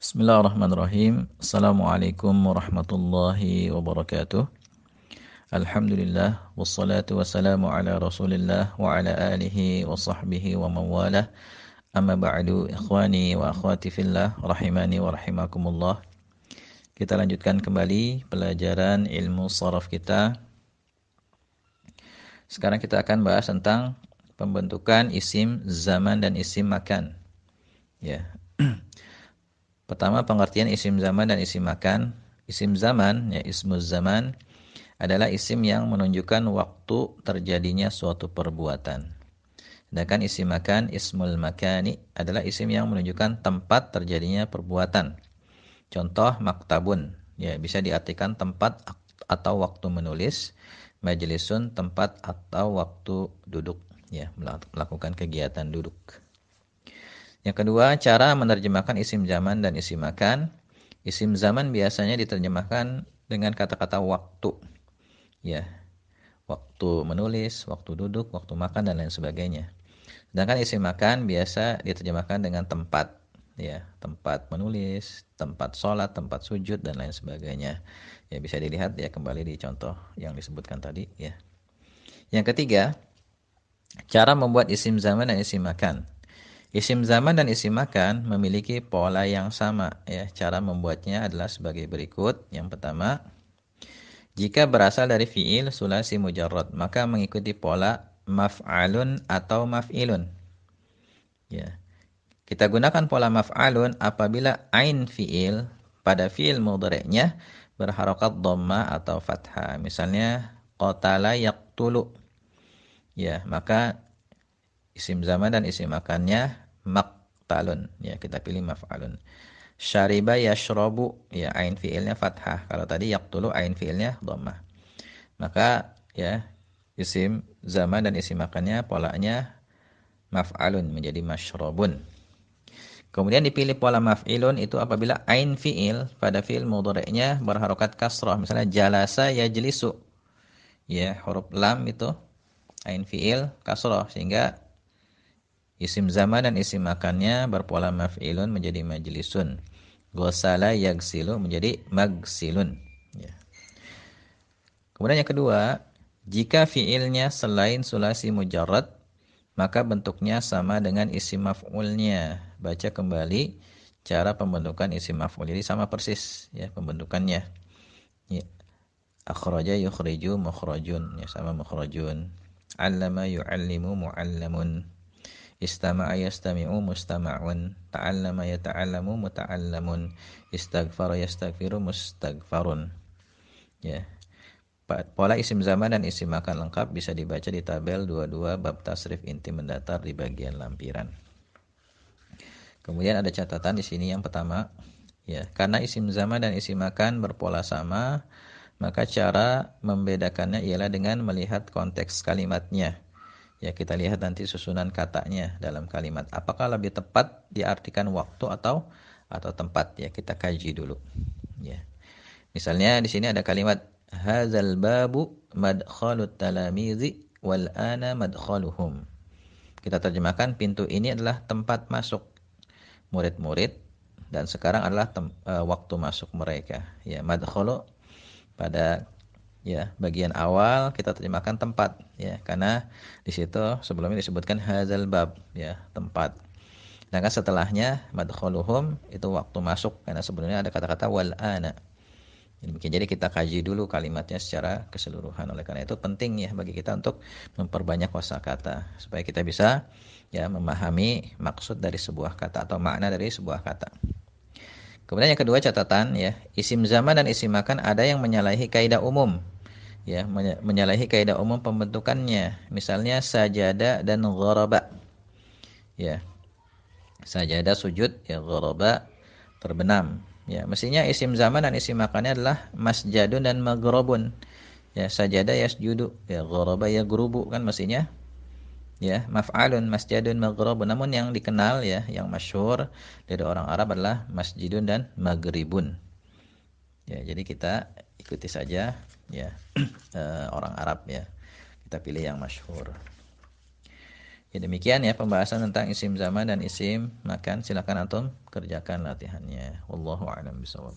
Bismillahirrahmanirrahim. Assalamualaikum warahmatullahi wabarakatuh. Alhamdulillah wassalatu wassalamu ala Rasulillah wa ala alihi wa sahbihi wa mawalah. Amma ba'du, ikhwani wa akhwati fillah rahimani wa rahimakumullah. Kita lanjutkan kembali pelajaran ilmu sharaf kita. Sekarang kita akan bahas tentang pembentukan isim zaman dan isim makan. Ya. Pertama, pengertian isim zaman dan isim makan. Isim zaman, ya ismuz zaman, adalah isim yang menunjukkan waktu terjadinya suatu perbuatan. Sedangkan isim makan, ismul makani, adalah isim yang menunjukkan tempat terjadinya perbuatan. Contoh, maktabun, ya bisa diartikan tempat atau waktu menulis. Majlisun, tempat atau waktu duduk, ya melakukan kegiatan duduk. Yang kedua, cara menerjemahkan isim zaman dan isim makan. Isim zaman biasanya diterjemahkan dengan kata-kata waktu. Ya, waktu menulis, waktu duduk, waktu makan, dan lain sebagainya. Sedangkan isim makan biasa diterjemahkan dengan tempat. Ya, tempat menulis, tempat sholat, tempat sujud, dan lain sebagainya. Ya, bisa dilihat ya kembali di contoh yang disebutkan tadi. Ya. Yang ketiga, cara membuat isim zaman dan isim makan. Isim zaman dan isim makan memiliki pola yang sama. Ya, cara membuatnya adalah sebagai berikut. Yang pertama, jika berasal dari fiil sulasi mujarrad, maka mengikuti pola maf'alun atau maf'ilun. Ya. Kita gunakan pola maf'alun apabila ain fiil pada fiil mudhari'nya berharokat dhamma atau fathah. Misalnya qatala yaqtulu. Ya, maka isim zaman dan isim makannya maqtalun. Ya, kita pilih maf'alun. Syariba yashrabu, ya ain fiilnya fathah. Kalau tadi yaqtulu ain fiilnya dhammah. Maka ya isim zaman dan isim makannya polanya maf'alun menjadi masyrabun. Kemudian dipilih pola maf'ilun itu apabila ain fiil pada fiil mudhari'nya berharokat kasrah. Misalnya jalasa yajlisu. Ya, huruf lam itu ain fiil kasrah sehingga isim zaman dan isim makannya berpola maf'ilun menjadi majlisun. Ghasala yagsilu menjadi magsilun. Ya. Kemudian yang kedua, jika fiilnya selain sulasi mujarrad, maka bentuknya sama dengan isim maf'ulnya. Baca kembali cara pembentukan isim maf'ul. Jadi sama persis ya pembentukannya. Ya. Akhraja yukhriju mukhrajun, ya sama mukhrajun. 'Allama yu'allimu mu'allamun. Istama'a yastami'u mustama'un. Ta'allama yata'allamu muta'allamun. Istaghfara yastaghfiru mustaghfarun. Ya. Pola isim zaman dan isim makan lengkap bisa dibaca di tabel 22 bab tasrif inti mendatar di bagian lampiran. Kemudian ada catatan di sini yang pertama, ya, karena isim zaman dan isim makan berpola sama, maka cara membedakannya ialah dengan melihat konteks kalimatnya. Ya, kita lihat nanti susunan katanya dalam kalimat. Apakah lebih tepat diartikan waktu atau tempat? Ya, kita kaji dulu. Ya. Misalnya di sini ada kalimat hadzal babu madkhalut talamizi wal ana madkhaluhum. Kita terjemahkan pintu ini adalah tempat masuk murid-murid dan sekarang adalah waktu masuk mereka. Ya, madkhalu pada ya bagian awal kita terjemahkan tempat ya karena di situ sebelumnya disebutkan hadzal bab ya tempat. Sedangkan setelahnya madkhaluhum itu waktu masuk karena sebelumnya ada kata-kata wal ana. Jadi kita kaji dulu kalimatnya secara keseluruhan. Oleh karena itu penting ya bagi kita untuk memperbanyak kosakata supaya kita bisa ya memahami maksud dari sebuah kata atau makna dari sebuah kata. Kemudian yang kedua catatan ya, isim zaman dan isim makan ada yang menyalahi kaidah umum. Ya, menyalahi kaidah umum pembentukannya. Misalnya sajada dan gharaba. Ya. Sajada sujud, ya gharaba terbenam. Ya, mestinya isim zaman dan isim makannya adalah masjadun dan maghrabun. Ya, sajada yasjudu, ya gharaba yaghrubu kan mestinya. Ya, maf'alun masjadun maghrabun. Namun yang dikenal ya, yang masyhur dari orang Arab adalah masjidun dan maghribun. Ya, jadi kita ikuti saja ya orang Arab ya. Kita pilih yang masyhur. Ya, demikian ya pembahasan tentang isim zaman dan isim makan. Silakan antum kerjakan latihannya. Wallahu a'lam bishawab.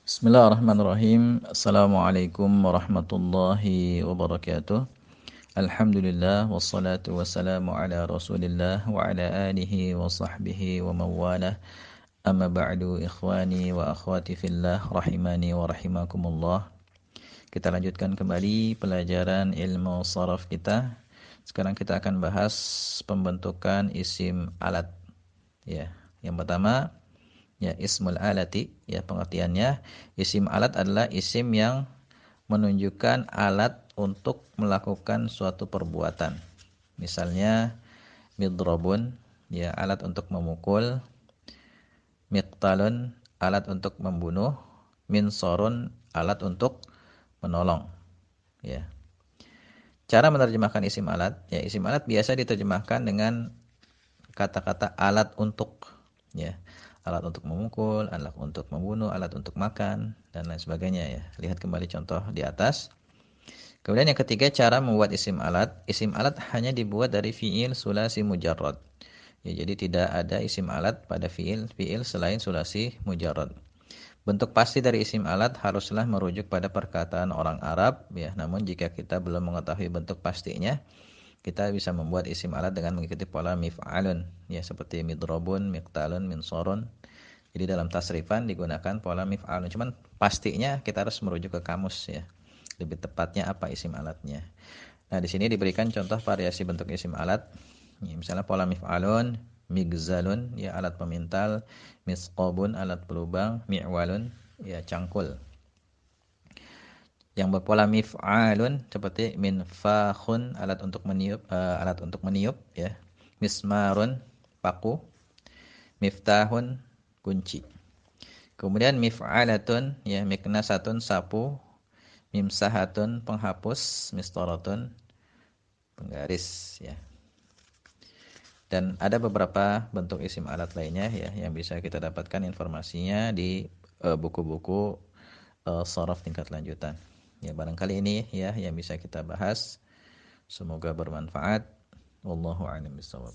Bismillahirrahmanirrahim. Assalamualaikum warahmatullahi wabarakatuh. Alhamdulillah wassalatu wassalamu ala Rasulillah wa ala alihi wa sahbihi wa mawalah. Amma ba'du, ikhwani wa akhwati fillah rahimani wa rahimakumullah. Kita lanjutkan kembali pelajaran ilmu sharaf kita. Sekarang kita akan bahas pembentukan isim alat. Ya, yang pertama ya ismul alati, ya pengertiannya isim alat adalah isim yang menunjukkan alat untuk melakukan suatu perbuatan. Misalnya midrobun, ya alat untuk memukul, miqtalun alat untuk membunuh, minsorun alat untuk menolong. Ya. Cara menerjemahkan isim alat, ya isim alat biasa diterjemahkan dengan kata-kata alat untuk, ya alat untuk memukul, alat untuk membunuh, alat untuk makan dan lain sebagainya ya. Lihat kembali contoh di atas. Kemudian yang ketiga, cara membuat isim alat. Isim alat hanya dibuat dari fiil sulasi mujarrad. Ya, jadi tidak ada isim alat pada fiil selain sulasi mujarrad. Bentuk pasti dari isim alat haruslah merujuk pada perkataan orang Arab ya. Namun jika kita belum mengetahui bentuk pastinya, kita bisa membuat isim alat dengan mengikuti pola mif'alun ya, seperti midrobun, miqtalun, minsorun. Jadi dalam tasrifan digunakan pola mif'alun. Cuman pastinya kita harus merujuk ke kamus ya. Lebih tepatnya apa isim alatnya. Nah, di sini diberikan contoh variasi bentuk isim alat. Ya, misalnya pola mif'alun, migzalun ya alat pemintal, misqobun alat pelubang, mi'walun ya cangkul. Yang berpola mif'alun seperti minfakhun alat untuk meniup ya. Mismarun paku, miftahun kunci. Kemudian mif'alatun ya miknasatun sapu, mimsahatun penghapus, mistoratun penggaris ya. Dan ada beberapa bentuk isim alat lainnya ya yang bisa kita dapatkan informasinya di buku-buku sharaf tingkat lanjutan. Ya barangkali ini ya yang bisa kita bahas. Semoga bermanfaat. Wallahu a'lam bishawab.